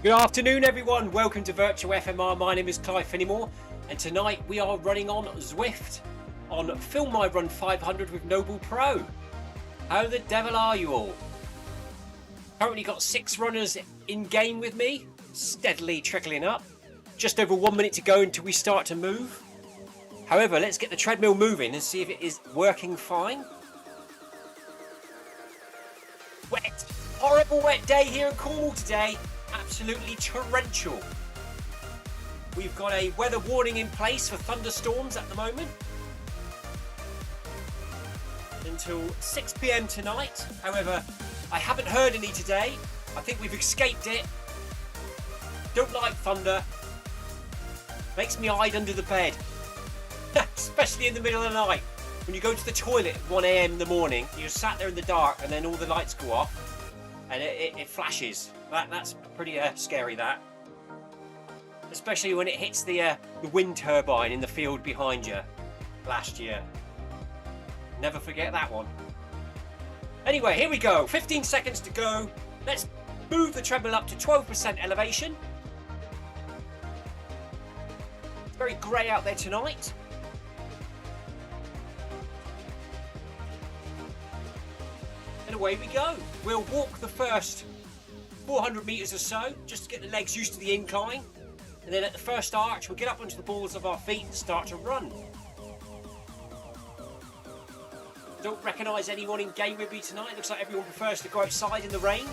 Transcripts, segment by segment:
Good afternoon everyone, welcome to Virtual FMR. My name is Clive Finnimore and tonight we are running on Zwift on Film My Run 500 with NoblePro. How the devil are you all? Currently got 6 runners in game with me, steadily trickling up. Just over 1 minute to go until we start to move. However, let's get the treadmill moving and see if it is working fine. Wet, horrible wet day here in Cornwall today. Absolutely torrential. We've got a weather warning in place for thunderstorms at the moment until 6 PM tonight. However, I haven't heard any today. I think we've escaped it. Don't like thunder. Makes me hide under the bed. Especially in the middle of the night. When you go to the toilet at 1 AM in the morning, you're sat there in the dark and then all the lights go off and it flashes. That's pretty scary, that. Especially when it hits the wind turbine in the field behind you last year. Never forget that one. Anyway, here we go. 15 seconds to go. Let's move the treadmill up to 12% elevation. It's very grey out there tonight. And away we go. We'll walk the first 400 metres or so, just to get the legs used to the incline. And then at the first arch, we'll get up onto the balls of our feet and start to run. Don't recognise anyone in game with me tonight. Looks like everyone prefers to go outside in the rain.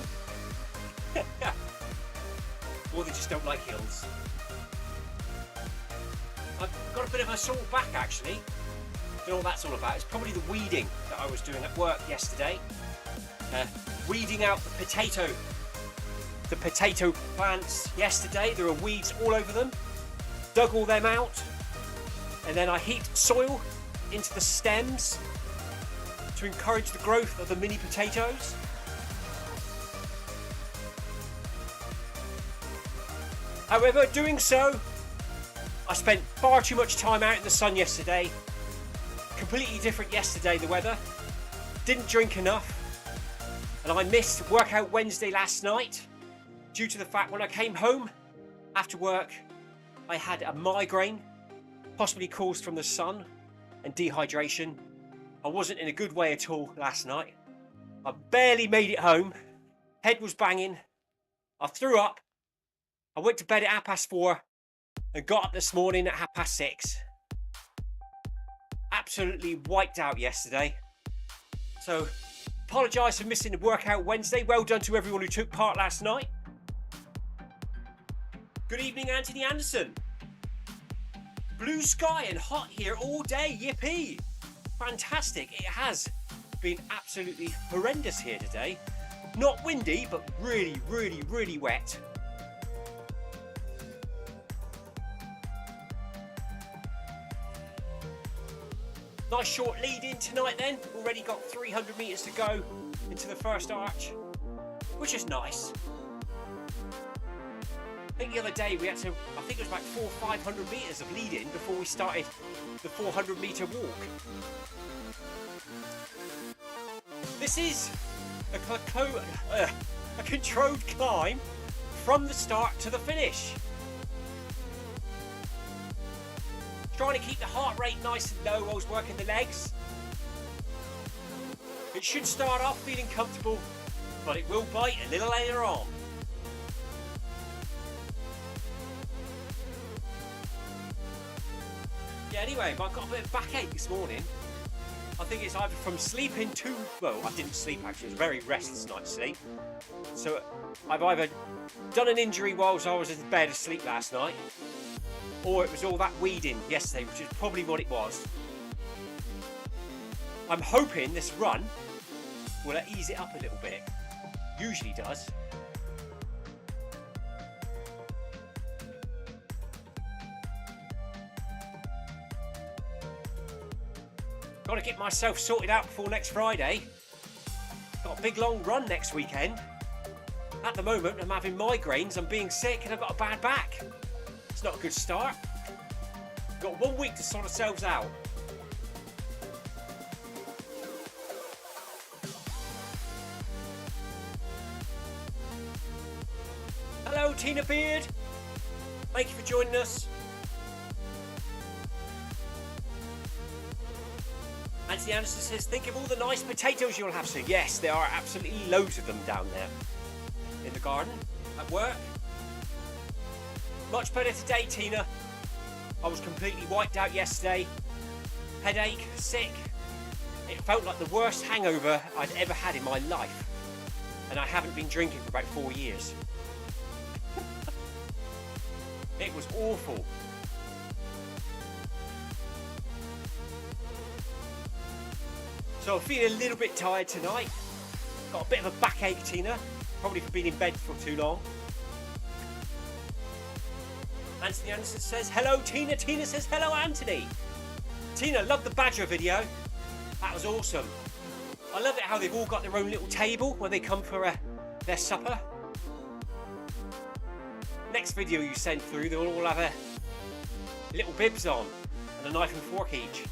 Or they just don't like hills. I've got a bit of a sore back actually. Don't know what that's all about. It's probably the weeding that I was doing at work yesterday. Weeding out the potato plants yesterday. There were weeds all over them. Dug all them out. And then I heaped soil into the stems to encourage the growth of the mini potatoes. However, doing so, I spent far too much time out in the sun yesterday. Completely different yesterday, the weather. Didn't drink enough. And I missed Workout Wednesday last night due to the fact when I came home after work, I had a migraine, possibly caused from the sun and dehydration. I wasn't in a good way at all last night. I barely made it home. Head was banging. I threw up. I went to bed at 4:30 and got up this morning at 6:30. Absolutely wiped out yesterday. So, apologise for missing the Workout Wednesday. Well done to everyone who took part last night. Good evening, Anthony Anderson. Blue sky and hot here all day. Yippee! Fantastic. It has been absolutely horrendous here today. Not windy, but really, really, really wet. Nice short lead in tonight then. Already got 300 metres to go into the first arch, which is nice. I think the other day we had to, I think it was about 400 or 500 metres of lead in before we started the 400 metre walk. This is a controlled climb from the start to the finish. Trying to keep the heart rate nice and low whilst working the legs. It should start off feeling comfortable, but it will bite a little later on. Yeah, anyway, I've got a bit of backache this morning. I think it's either from sleeping too... Well, I didn't sleep actually, it was a very restless night's sleep. So I've either done an injury whilst I was in bed asleep last night, or it was all that weeding yesterday, which is probably what it was. I'm hoping this run will ease it up a little bit. Usually does. Got to get myself sorted out before next Friday. Got a big long run next weekend. At the moment, I'm having migraines, I'm being sick, and I've got a bad back. It's not a good start. We've got 1 week to sort ourselves out. Hello, Tina Beard. Thank you for joining us. Anthony Anderson says, think of all the nice potatoes you'll have soon. Yes, there are absolutely loads of them down there. In the garden, at work. Much better today, Tina. I was completely wiped out yesterday. Headache, sick. It felt like the worst hangover I'd ever had in my life. And I haven't been drinking for about 4 years. It was awful. So I'm feeling a little bit tired tonight. Got a bit of a backache, Tina. Probably for being in bed for too long. Anthony Anderson says, hello, Tina. Tina says, hello, Anthony. Tina, loved the Badger video. That was awesome. I love it how they've all got their own little table where they come for their supper. Next video you send through, they'll all have a little bibs on and a knife and fork each.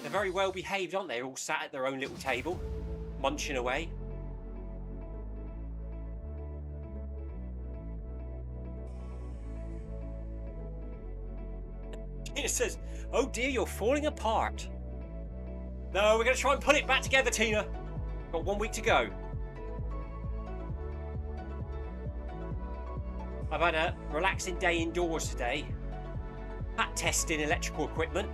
They're very well behaved, aren't they? All sat at their own little table, munching away. Tina says, oh dear, you're falling apart. No, we're going to try and put it back together, Tina. Got 1 week to go. I've had a relaxing day indoors today. Pat testing electrical equipment.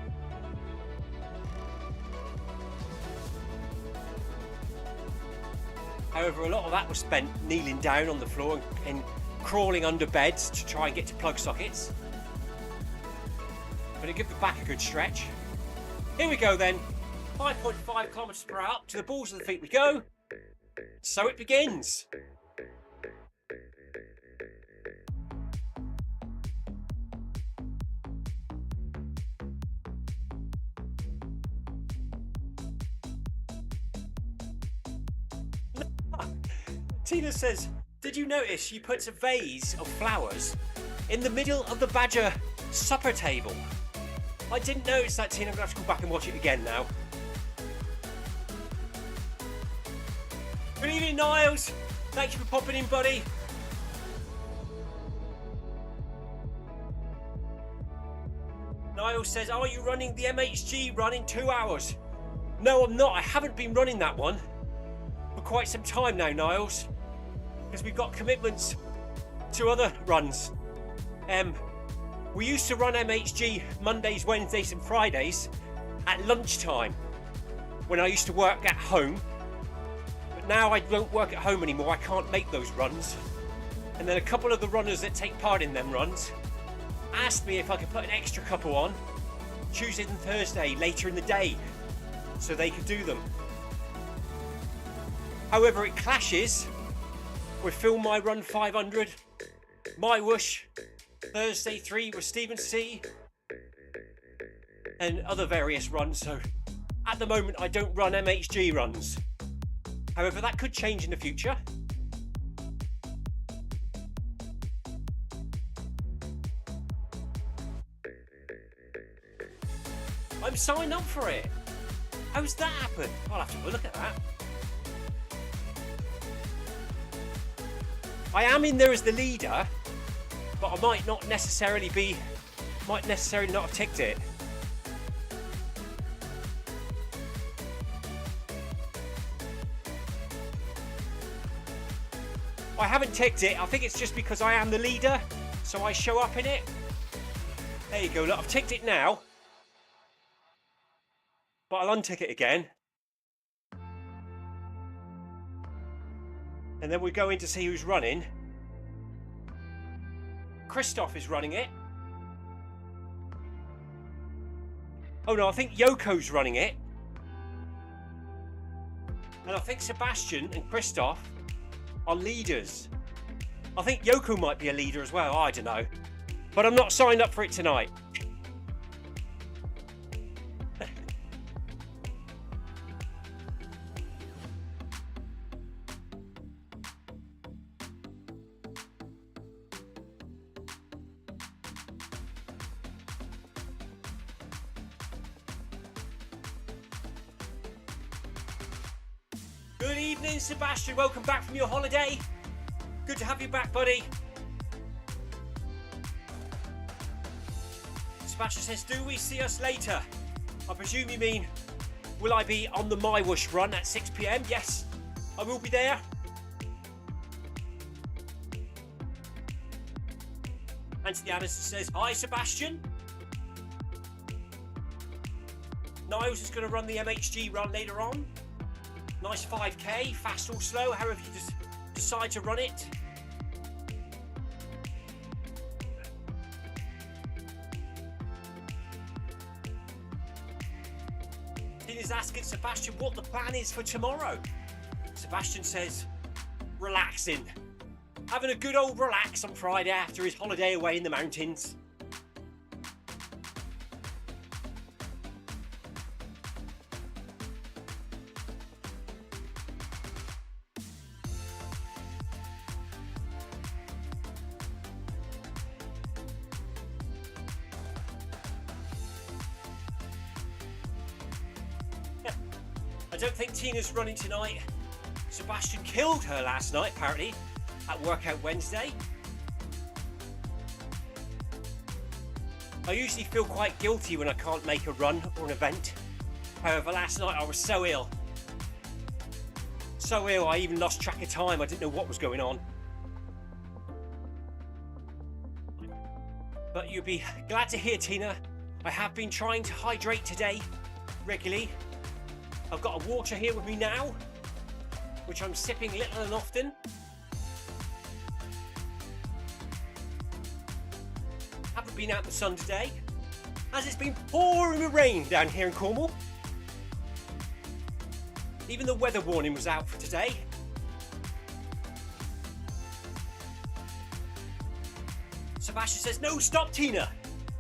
However, a lot of that was spent kneeling down on the floor and crawling under beds to try and get to plug sockets. But it give the back a good stretch. Here we go then. 5.5 kilometers per hour. To the balls of the feet we go. So it begins. Tina says, did you notice she puts a vase of flowers in the middle of the Badger supper table? I didn't notice that, Tina. I'm going to have to go back and watch it again now. Good evening, Niles. Thank you for popping in, buddy. Niles says, are you running the MHG run in 2 hours? No, I'm not. I haven't been running that one for quite some time now, Niles, because we've got commitments to other runs. We used to run MHG Mondays, Wednesdays and Fridays at lunchtime when I used to work at home. But now I don't work at home anymore. I can't make those runs. And then a couple of the runners that take part in them runs asked me if I could put an extra couple on Tuesday and Thursday later in the day so they could do them. However, it clashes with Film My Run 500, My Whoosh, Thursday 3 with Stephen C, and other various runs. So at the moment I don't run MHG runs. However, that could change in the future. I'm signed up for it. How's that happen? I'll have to have a look at that. I am in there as the leader, but I might not necessarily not have ticked it. I haven't ticked it. I think it's just because I am the leader, so I show up in it. There you go. Look, I've ticked it now, but I'll untick it again. And then we go in to see who's running. Christoph is running it. Oh no, I think Yoko's running it. And I think Sebastian and Christoph are leaders. I think Yoko might be a leader as well. I don't know. But I'm not signed up for it tonight. evening, Sebastian. Welcome back from your holiday. Good to have you back, buddy. Sebastian says, do we see us later? I presume you mean, will I be on the My Whoosh run at 6 p.m? Yes, I will be there. Anthony Anderson says, hi, Sebastian. Niles is going to run the MHG run later on. Nice 5k, fast or slow, however you just decide to run it. Tina's asking Sebastian what the plan is for tomorrow. Sebastian says, relaxing. Having a good old relax on Friday after his holiday away in the mountains. I don't think Tina's running tonight. Sebastian killed her last night, apparently, at Workout Wednesday. I usually feel quite guilty when I can't make a run or an event. However, last night I was so ill. So ill I even lost track of time. I didn't know what was going on. But you'll be glad to hear, Tina, I have been trying to hydrate today regularly. I've got a water here with me now, which I'm sipping little and often. Haven't been out in the sun today, as it's been pouring with rain down here in Cornwall. Even the weather warning was out for today. Sebastian says, no, stop, Tina.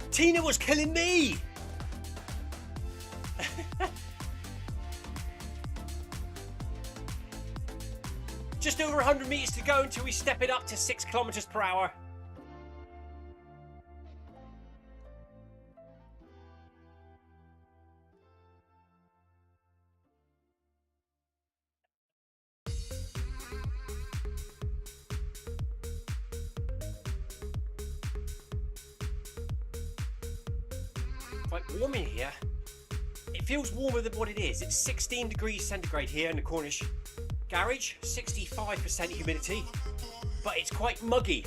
Tina was killing me. Just over 100 metres to go until we step it up to 6 kilometres per hour. Quite warm in here. It feels warmer than what it is. It's 16 degrees centigrade here in the Cornish garage, 65% humidity, but it's quite muggy.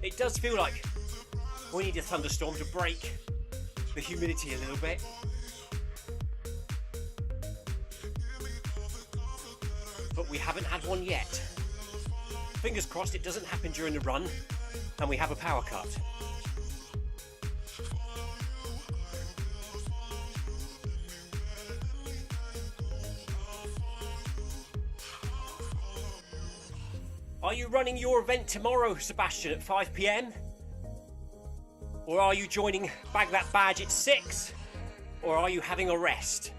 It does feel like we need a thunderstorm to break the humidity a little bit. But we haven't had one yet. Fingers crossed it doesn't happen during the run and we have a power cut. Are you running your event tomorrow, Sebastian, at 5 p.m? Or are you joining Bag That Badge at 6? Or are you having a rest?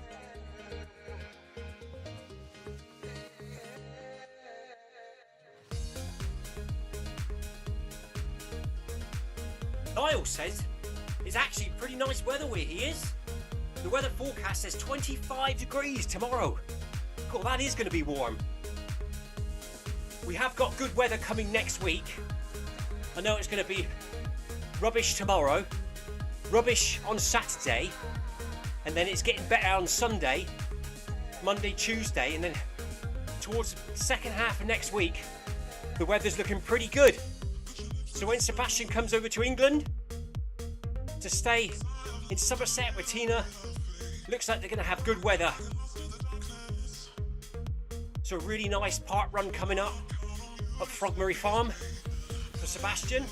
Niall says it's actually pretty nice weather where he is. The weather forecast says 25 degrees tomorrow. God, that is going to be warm. We have got good weather coming next week. I know it's going to be rubbish tomorrow, rubbish on Saturday, and then it's getting better on Sunday, Monday, Tuesday, and then towards the second half of next week, the weather's looking pretty good. So when Sebastian comes over to England to stay in Somerset with Tina, looks like they're going to have good weather. So a really nice park run coming up at Frogmary Farm for Sebastian.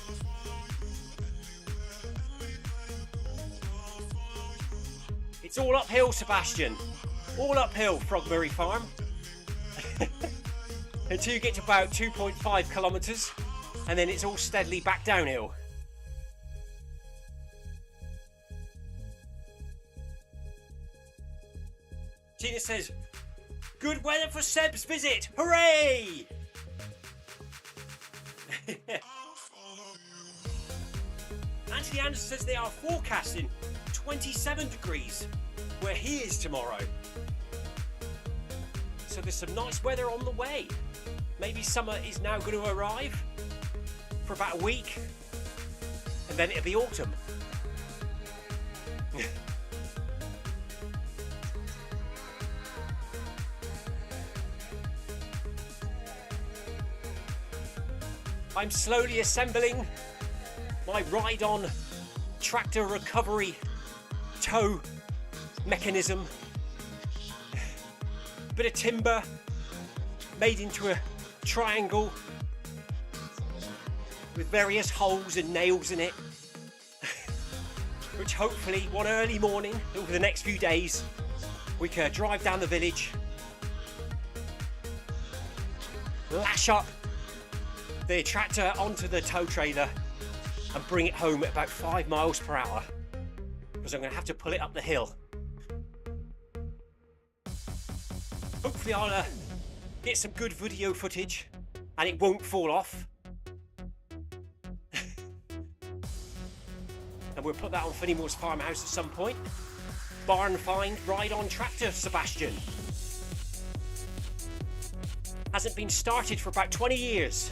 It's all uphill, Sebastian. All uphill, Frogmary Farm. Until you get to about 2.5 kilometres and then it's all steadily back downhill. Tina says, good weather for Seb's visit! Hooray! Anthony Anderson says they are forecasting 27 degrees where he is tomorrow. So there's some nice weather on the way. Maybe summer is now going to arrive for about a week, and then it'll be autumn. I'm slowly assembling my ride-on tractor recovery tow mechanism. Bit of timber made into a triangle with various holes and nails in it, which hopefully one early morning over the next few days we can drive down the village, lash up the tractor onto the tow trailer and bring it home at about 5 miles per hour, because I'm going to have to pull it up the hill. Hopefully I'll get some good video footage and it won't fall off. And we'll put that on Finnimore's farmhouse at some point. Barn find ride-on tractor, Sebastian. Hasn't been started for about 20 years.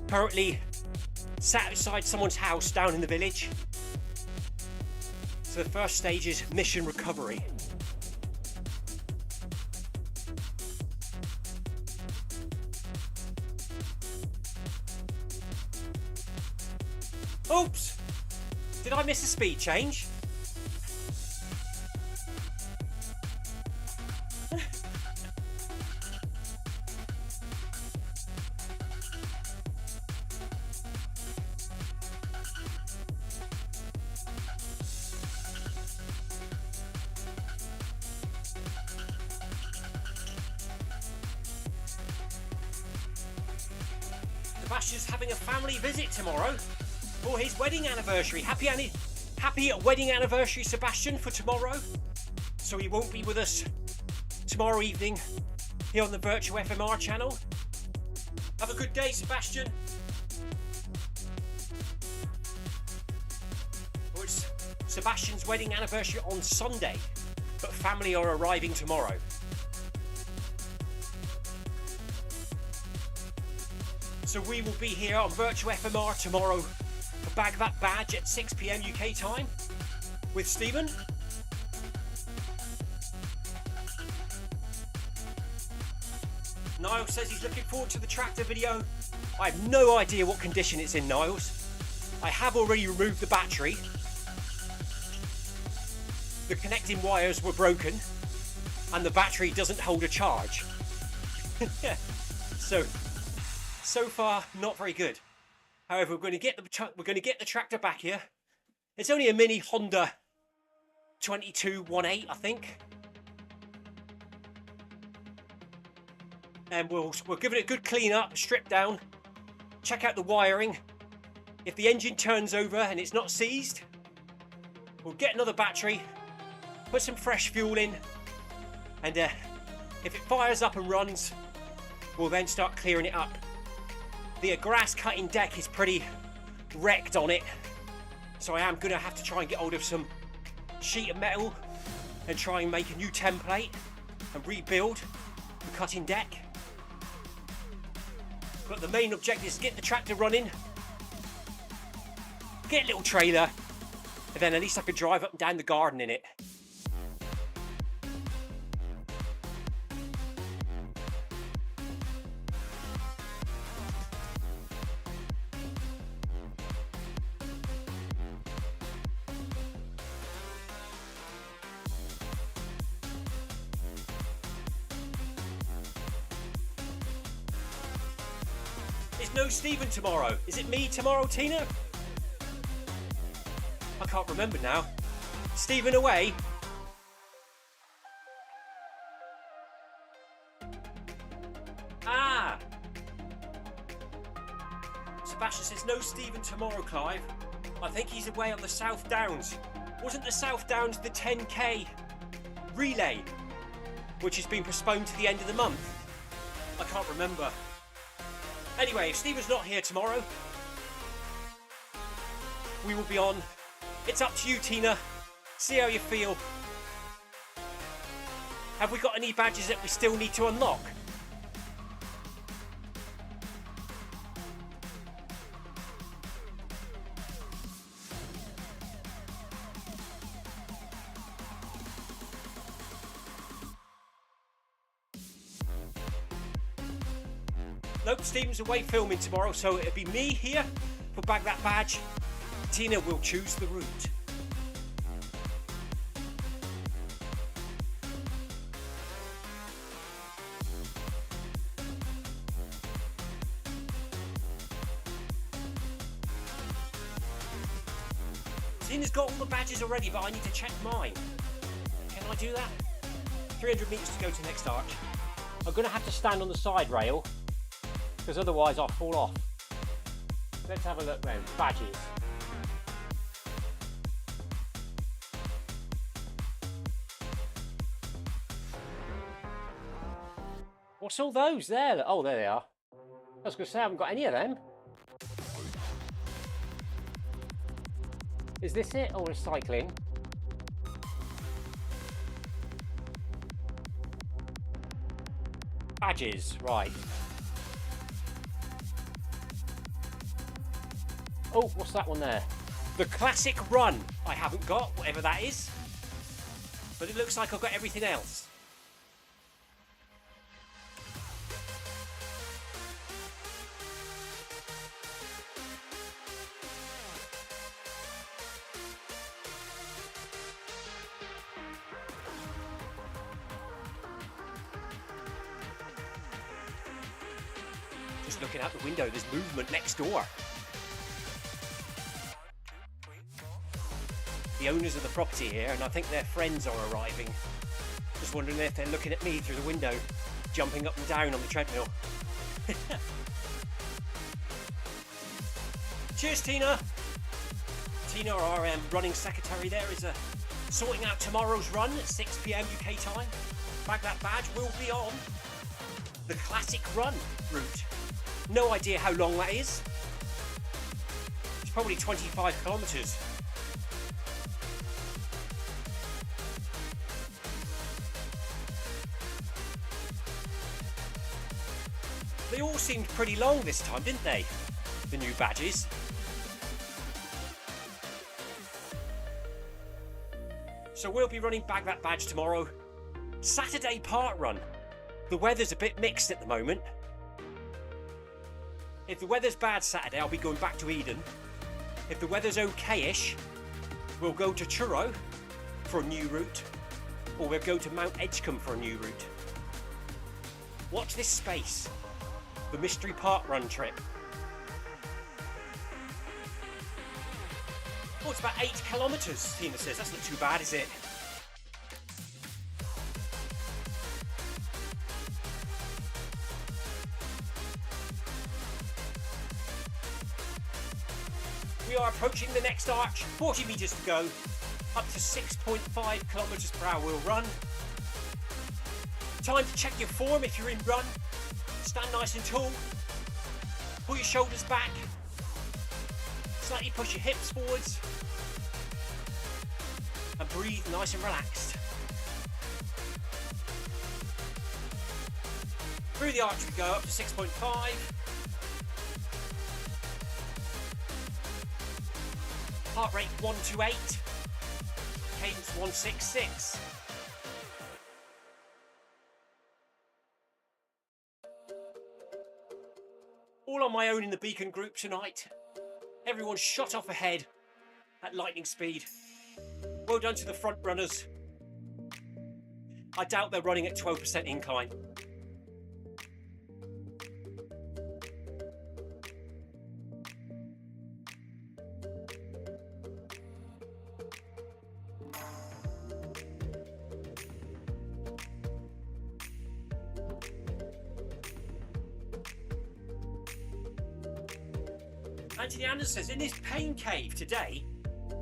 Currently sat outside someone's house down in the village. So the first stage is mission recovery. Oops! Did I miss a speed change? Sebastian's having a family visit tomorrow for his wedding anniversary. Happy wedding anniversary, Sebastian, for tomorrow. So he won't be with us tomorrow evening here on the virtual FMR channel. Have a good day, Sebastian. Well, it's Sebastian's wedding anniversary on Sunday, but family are arriving tomorrow. So we will be here on virtual FMR tomorrow for Bag That Badge at 6 PM UK time with Stephen. Niles says he's looking forward to the tractor video. I have no idea what condition it's in, Niles. I have already removed the battery. The connecting wires were broken and the battery doesn't hold a charge. So far, not very good. However, we're going to get the tractor back here. It's only a mini Honda 2218, I think. And we'll give it a good clean up, strip down, check out the wiring. If the engine turns over and it's not seized, we'll get another battery, put some fresh fuel in, and if it fires up and runs, we'll then start clearing it up. The grass cutting deck is pretty wrecked on it, so I am going to have to try and get hold of some sheet of metal and try and make a new template and rebuild the cutting deck. But the main objective is to get the tractor running, get a little trailer, and then at least I can drive up and down the garden in it. Is no Stephen tomorrow? Is it me tomorrow, Tina? I can't remember now. Stephen away? Ah! Sebastian says no Stephen tomorrow, Clive. I think he's away on the South Downs. Wasn't the South Downs the 10k relay, which has been postponed to the end of the month? I can't remember. Anyway, if Stephen's not here tomorrow, we will be on. It's up to you, Tina. See how you feel. Have we got any badges that we still need to unlock? Nope, Stephen's away filming tomorrow, so it'll be me here for Bag That Badge. Tina will choose the route. Tina's got all the badges already, but I need to check mine. Can I do that? 300 metres to go to next arch. I'm going to have to stand on the side rail, because otherwise I'll fall off. Let's have a look round. Badges. What's all those there? Oh, there they are. I was going to say I haven't got any of them. Is this it, or recycling? Badges, right. Oh, what's that one there? The classic run. I haven't got, whatever that is. But it looks like I've got everything else. Just looking out the window, there's movement next door. The owners of the property here, and I think their friends are arriving. Just wondering if they're looking at me through the window, jumping up and down on the treadmill. Cheers, Tina! Tina, our running secretary there, is sorting out tomorrow's run at 6 PM UK time. Bag That Badge will be on the classic run route. No idea how long that is. It's probably 25 kilometres. They all seemed pretty long this time, didn't they? The new badges. So we'll be running Bag That Badge tomorrow. Saturday part run. The weather's a bit mixed at the moment. If the weather's bad Saturday, I'll be going back to Eden. If the weather's okay-ish, we'll go to Truro for a new route, or we'll go to Mount Edgecombe for a new route. Watch this space. The mystery park run trip. Oh, it's about 8 kilometres, Tina says. That's not too bad, is it? We are approaching the next arch. 40 metres to go. Up to 6.5 kilometres per hour we'll run. Time to check your form if you're in run. Stand nice and tall, pull your shoulders back, slightly push your hips forwards, and breathe nice and relaxed. Through the arch we go up to 6.5. Heart rate 128, cadence 166. All on my own in the Beacon group tonight. Everyone's shot off ahead at lightning speed. Well done to the front runners. I doubt they're running at 12% incline. Anthony Anderson says, in this pain cave today,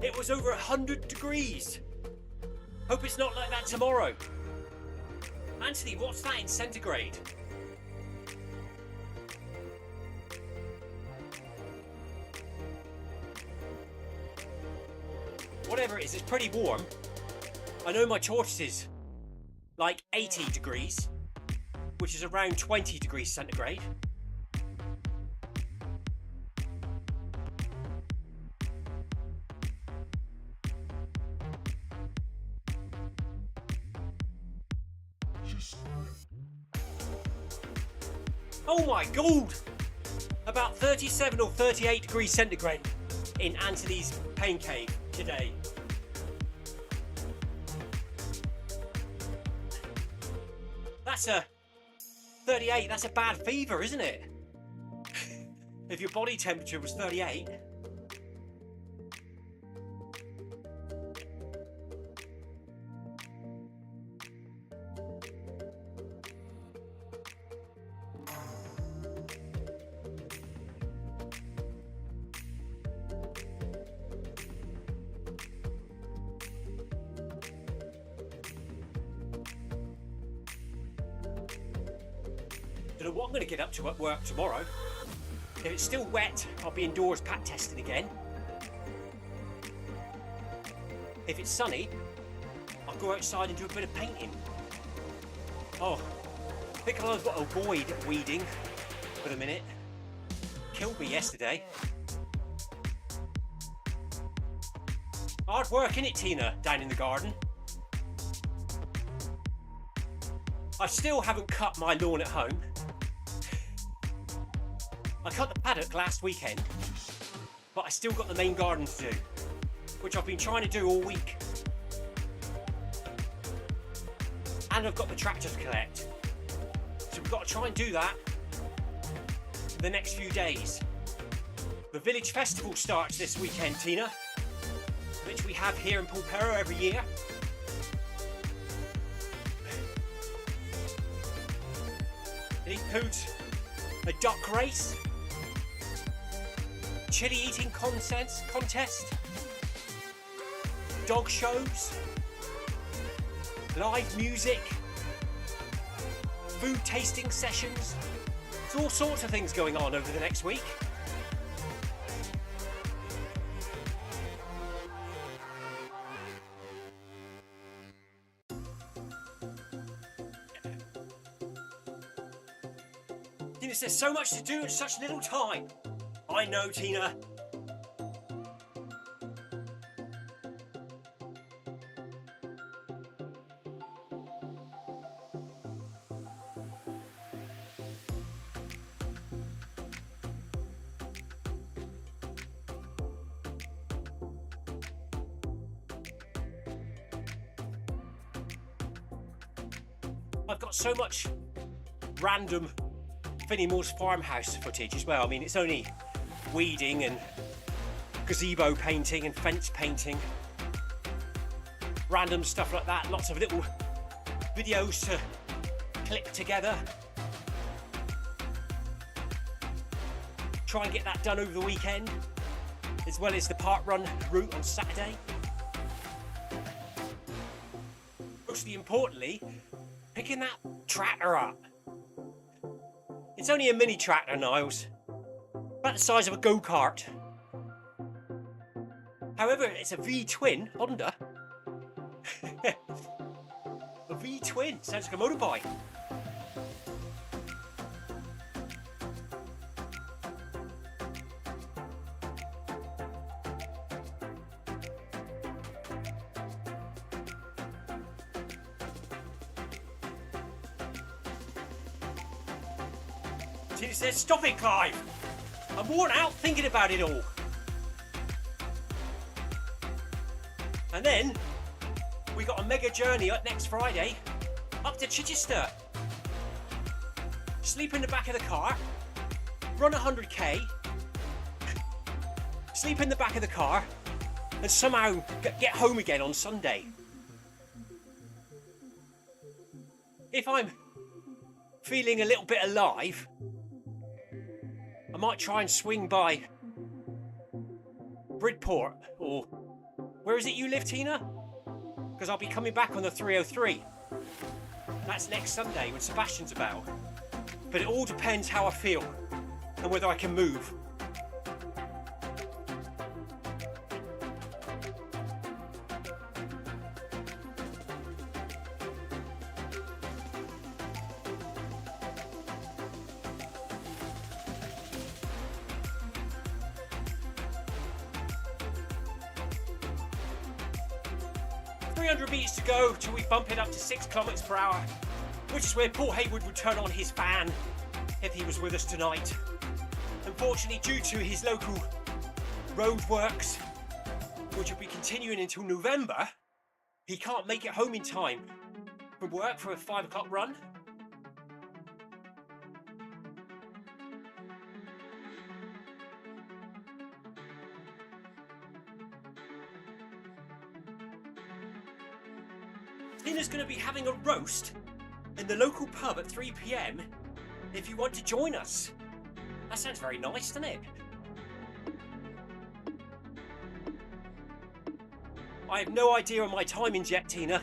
it was over 100 degrees. Hope it's not like that tomorrow. Anthony, what's that in centigrade? Whatever it is, it's pretty warm. I know my tortoises like 80 degrees, which is around 20 degrees centigrade. Oh my god! About 37 or 38 degrees centigrade in Anthony's pain cave today. That's a 38, that's a bad fever, isn't it? If your body temperature was 38. Don't know what I'm going to get up to at work tomorrow. If it's still wet, I'll be indoors pat testing again. If it's sunny, I'll go outside and do a bit of painting. Oh, I think I've got to avoid weeding for the minute. Killed me yesterday. Hard work, innit, Tina, down in the garden? I still haven't cut my lawn at home. I cut the paddock last weekend, but I still got the main garden to do, which I've been trying to do all week. And I've got the tractor to collect. So we've got to try and do that for the next few days. The village festival starts this weekend, Tina, which we have here in Pulpero every year. It includes a duck race, chili eating contest, dog shows, live music, food tasting sessions. There's all sorts of things going on over the next week. There's so much to do in such little time. I know, Tina. I've got so much random Finnimore's farmhouse footage as well. I mean, it's only weeding and gazebo painting and fence painting, random stuff like that. Lots of little videos to clip together. Try and get that done over the weekend, as well as the park run route on Saturday. Mostly importantly, picking that tractor up. It's only a mini tractor, Niles, about the size of a go-kart. However, it's a V-twin Honda. A V-twin, sounds like a motorbike. Tina says, "Stop it, Clive. I'm worn out thinking about it all." And then we got a mega journey up next Friday up to Chichester. Sleep in the back of the car, run 100k, sleep in the back of the car, and somehow get home again on Sunday. If I'm feeling a little bit alive, I might try and swing by Bridport, or where is it you live, Tina? Because I'll be coming back on the 303. That's next Sunday when Sebastian's about. But it all depends how I feel and whether I can move. 300 metres to go till we bump it up to 6 kilometres per hour, which is where Paul Haywood would turn on his fan if he was with us tonight. Unfortunately, due to his local road works, which will be continuing until November, he can't make it home in time from work for a 5 o'clock run. Tina's going to be having a roast in the local pub at 3 PM if you want to join us. That sounds very nice, doesn't it? I have no idea on my timings yet, Tina.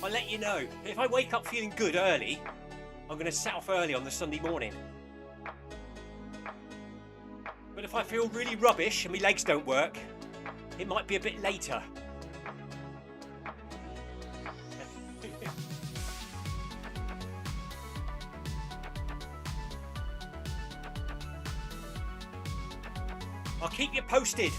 I'll let you know. If I wake up feeling good early, I'm going to set off early on the Sunday morning. But if I feel really rubbish and my legs don't work, it might be a bit later. I'll keep you posted.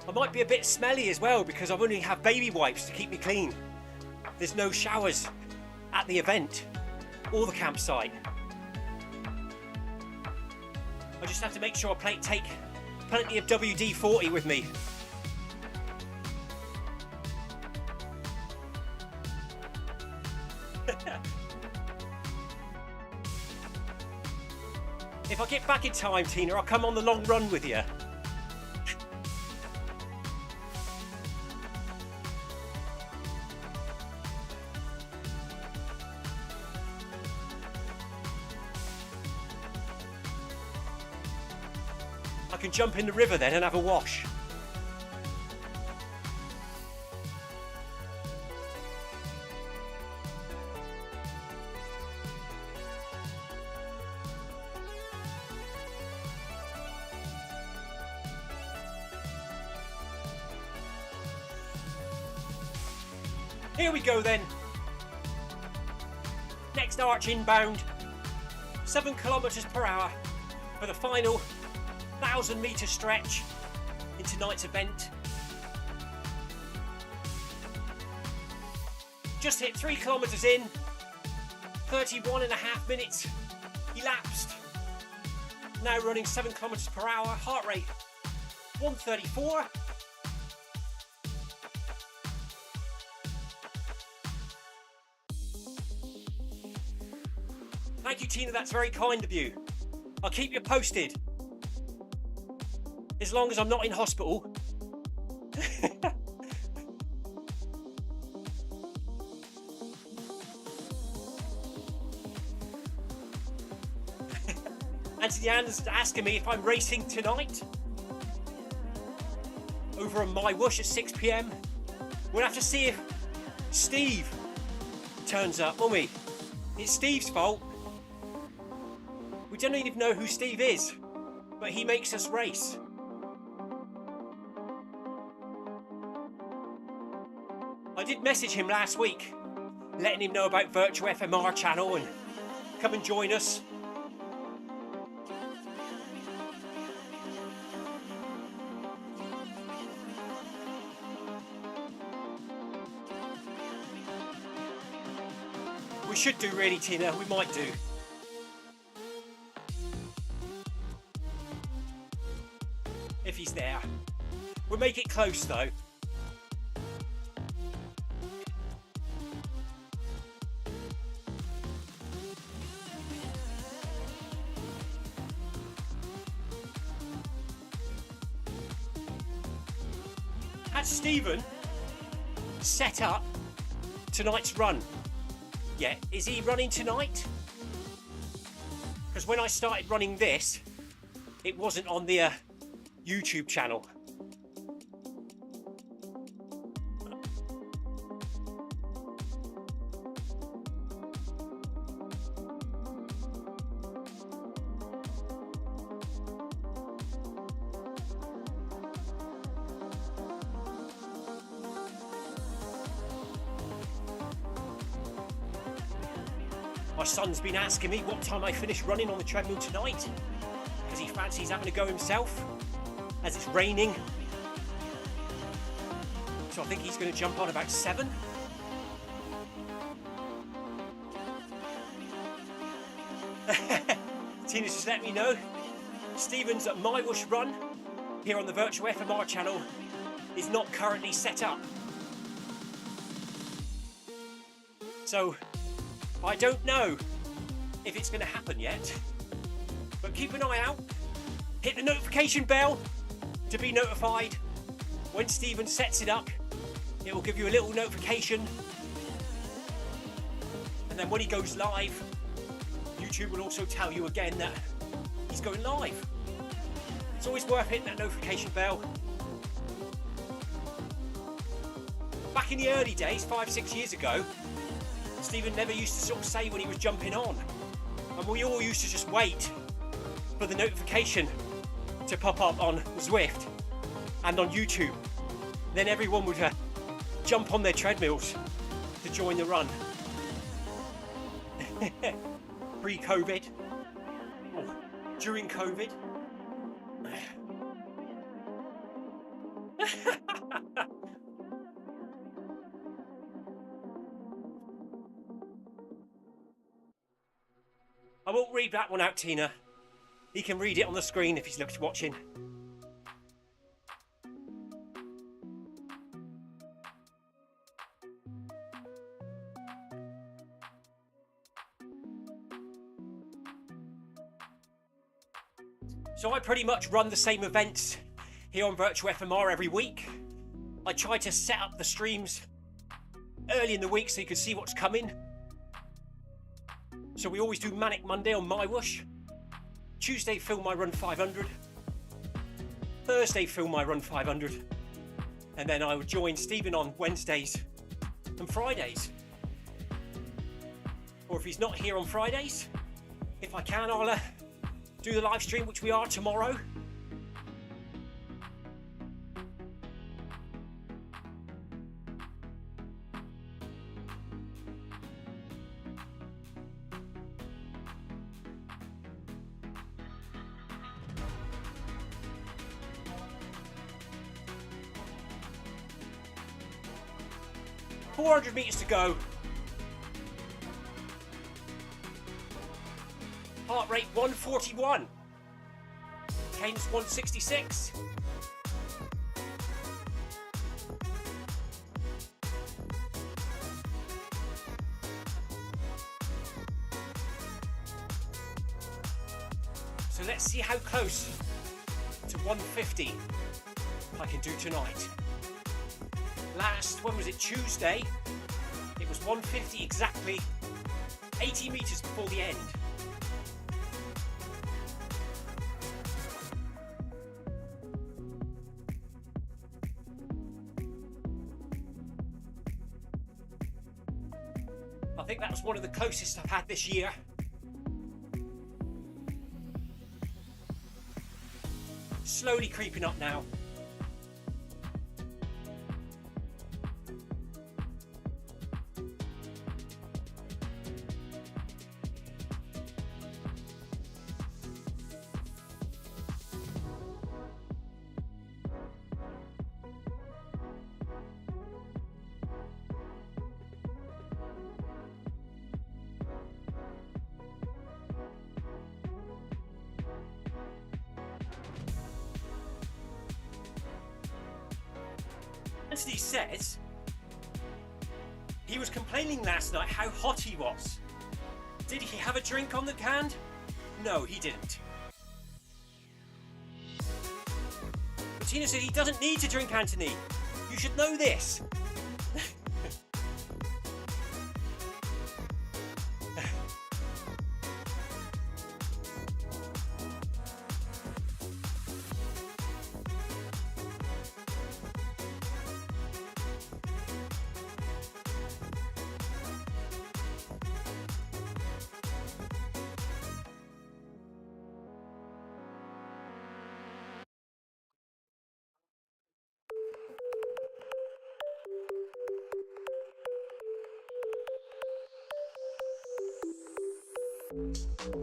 I might be a bit smelly as well because I've only have baby wipes to keep me clean. There's no showers at the event or the campsite. I just have to make sure I take plenty of WD-40 with me. If I get back in time, Tina, I'll come on the long run with you. I can jump in the river then and have a wash. Here we go then. Next arch inbound, 7 kilometres per hour for the final 1,000-metre stretch in tonight's event. Just hit 3 kilometres in, 31.5 minutes elapsed. Now running 7 kilometres per hour, heart rate 134. Thank you, Tina, that's very kind of you. I'll keep you posted. As long as I'm not in hospital. Anthony Ann's asking me if I'm racing tonight. Over on my Whoosh at 6 PM. We'll have to see if Steve turns up, won't we? It's Steve's fault. We don't even know who Steve is, but he makes us race. I did message him last week, letting him know about Virtual FMR channel and come and join us. We should do really, Tina, we might do. If he's there. We'll make it close though. Has Stephen set up tonight's run yet? Is he running tonight? Because when I started running this, it wasn't on the YouTube channel. My son's been asking me what time I finish running on the treadmill tonight, because he fancies having a go himself, as it's raining. So I think he's going to jump on about 7. Tina's just let me know Stephen's My Whoosh run here on the virtual FMR channel is not currently set up. So I don't know if it's going to happen yet, but keep an eye out. Hit the notification bell to be notified when Stephen sets it up. It will give you a little notification, and then when he goes live, YouTube will also tell you again that he's going live. It's always worth hitting that notification bell. Back in the early days, 5-6 years ago, Stephen never used to sort of say when he was jumping on, and we all used to just wait for the notification to pop up on Zwift and on YouTube. Then everyone would jump on their treadmills to join the run. Pre-COVID, or during COVID. I won't read that one out, Tina. He can read it on the screen if he's watching. So I pretty much run the same events here on Virtual FMR every week. I try to set up the streams early in the week so you can see what's coming. So we always do Manic Monday on My Whoosh. Tuesday, film my Run 500. Thursday, film my Run 500. And then I would join Stephen on Wednesdays and Fridays. Or if he's not here on Fridays, if I can, I'll do the live stream, which we are tomorrow. $400 to go. Heart rate 141. Cadence 166. So let's see how close to 150 I can do tonight. When was it? Tuesday. It was 150 exactly, 80 meters before the end. I think that was one of the closest I've had this year. Slowly creeping up now. Anthony says he was complaining last night how hot he was. Did he have a drink on the can? No, he didn't. But Tina said he doesn't need to drink, Anthony. You should know this. Trying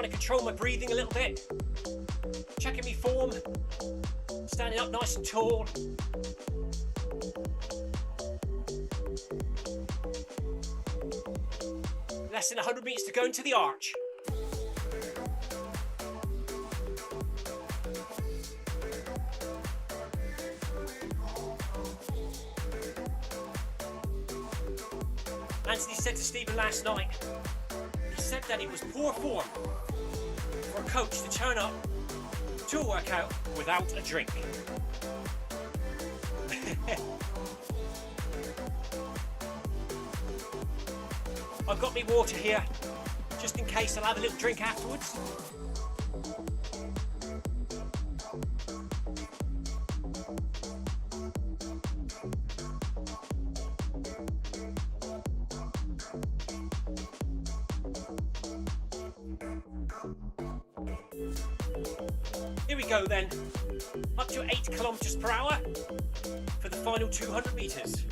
to control my breathing a little bit. Checking my form. Standing up nice and tall. Less than 100 metres to go into the arch. Anthony said to Stephen last night, he said that it was poor form for a coach to turn up to a workout without a drink. I've got me water here, just in case I'll have a little drink afterwards. Here we go then, up to 8 kilometers per hour for the final 200 meters.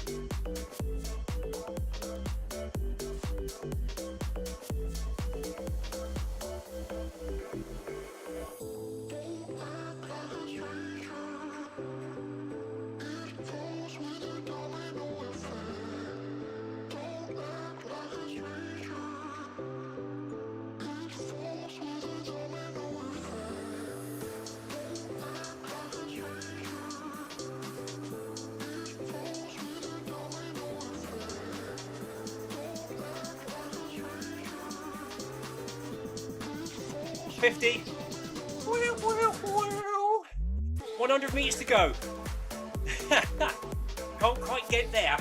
$50. 100 metres to go. Can't quite get there.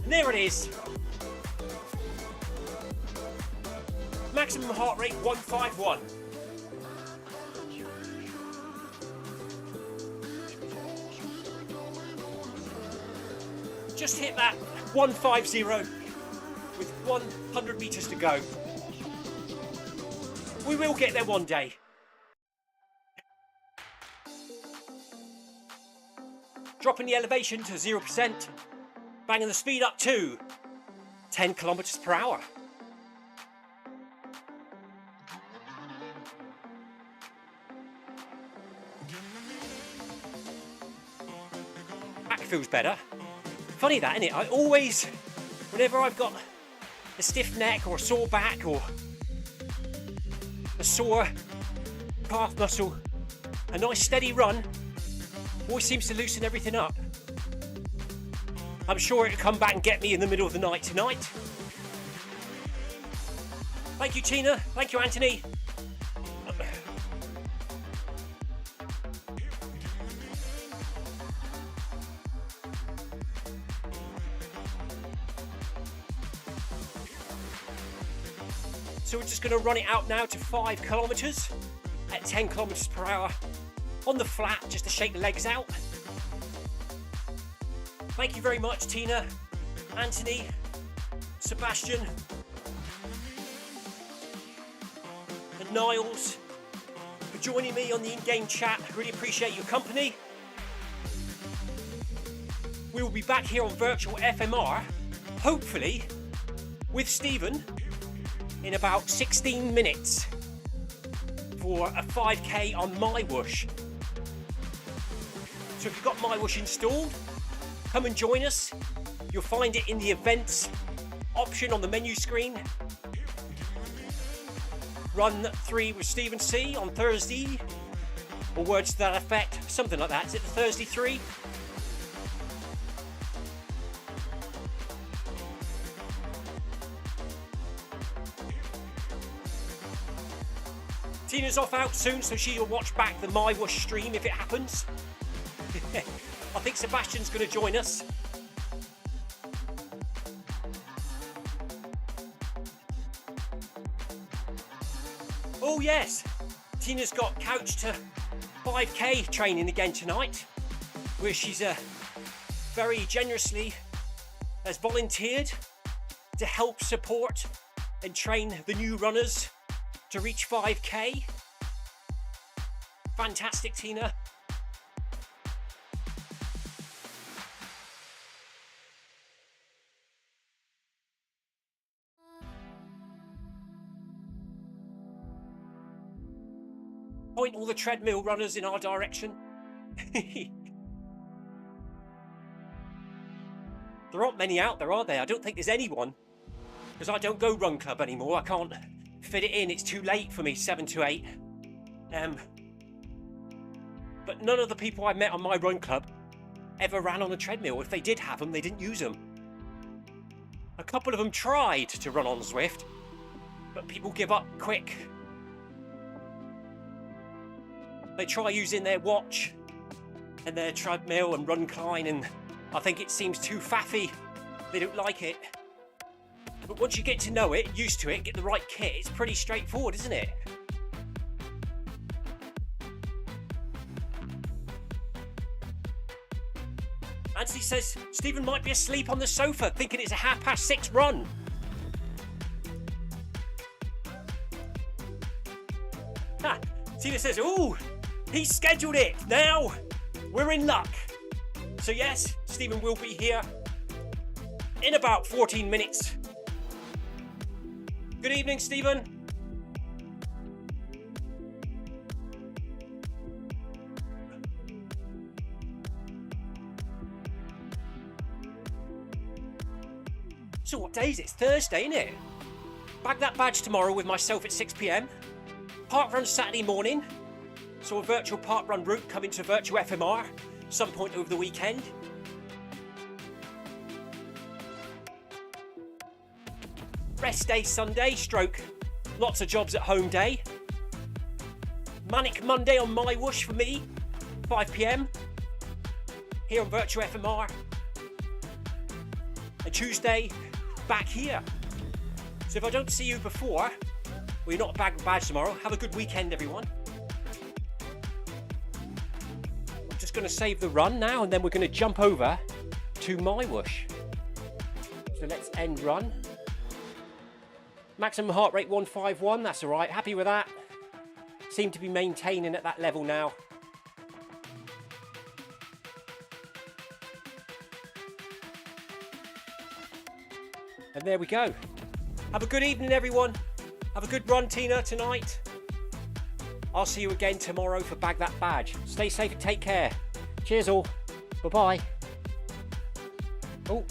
And there it is. Maximum heart rate 151. Just hit that 150 with 100 meters to go. We will get there one day. Dropping the elevation to 0%. Banging the speed up to 10 kilometers per hour. Back feels better. Funny that, isn't it? I always, whenever I've got a stiff neck or a sore back or a sore calf muscle, a nice steady run always seems to loosen everything up. I'm sure it'll come back and get me in the middle of the night tonight. Thank you, Tina. Thank you, Anthony. So we're just going to run it out now to 5 kilometers at 10 kilometers per hour on the flat, just to shake the legs out. Thank you very much, Tina, Anthony, Sebastian, and Niles for joining me on the in-game chat. Really appreciate your company. We will be back here on virtual FMR, hopefully with Stephen, in about 16 minutes for a 5k on my whoosh. So if you've got my whoosh installed, come and join us. You'll find it in the events option on the menu screen. Run 3 with Stephen C on Thursday, or words to that effect, something like that. Is it the Thursday 3? Tina's off out soon, so she'll watch back the My Wush stream if it happens. I think Sebastian's going to join us. Oh yes, Tina's got couch to 5k training again tonight, where she's very generously has volunteered to help support and train the new runners to reach 5k. Fantastic, Tina. Point all the treadmill runners in our direction. There aren't many out there, are there? I don't think there's anyone, because I don't go run club anymore. I can't fit it in. It's too late for me, 7 to 8. But none of the people I met on my run club ever ran on a treadmill. If they did have them, they didn't use them. A couple of them tried to run on Zwift, but people give up quick. They try using their watch and their treadmill and run climb, and I think it seems too faffy. They don't like it. But once you get to know it, used to it, get the right kit, it's pretty straightforward, isn't it? Anthony says Stephen might be asleep on the sofa thinking it's a 6:30 run. Ha! Tina says, ooh, he's scheduled it. Now we're in luck. So yes, Stephen will be here in about 14 minutes. Good evening, Stephen. So what day is it? It's Thursday, isn't it? Bag that badge tomorrow with myself at 6 p.m. Park run Saturday morning. So a virtual park run route coming to virtual FMR some point over the weekend. Rest day Sunday, stroke lots of jobs at home day. Manic Monday on My Wush for me, 5 p.m. here on virtual FMR. And Tuesday, back here. So if I don't see you before, well, you're not bagging badge tomorrow, have a good weekend, everyone. I'm just going to save the run now, and then we're going to jump over to My Wush. So let's end run. Maximum heart rate 151, that's all right, happy with that. Seem to be maintaining at that level now. And there we go. Have a good evening, everyone. Have a good run, Tina, tonight. I'll see you again tomorrow for Bag That Badge. Stay safe and take care. Cheers all. Bye-bye. Oh,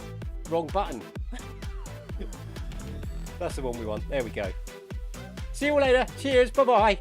wrong button. That's the one we want. There we go. See you all later. Cheers. Bye-bye.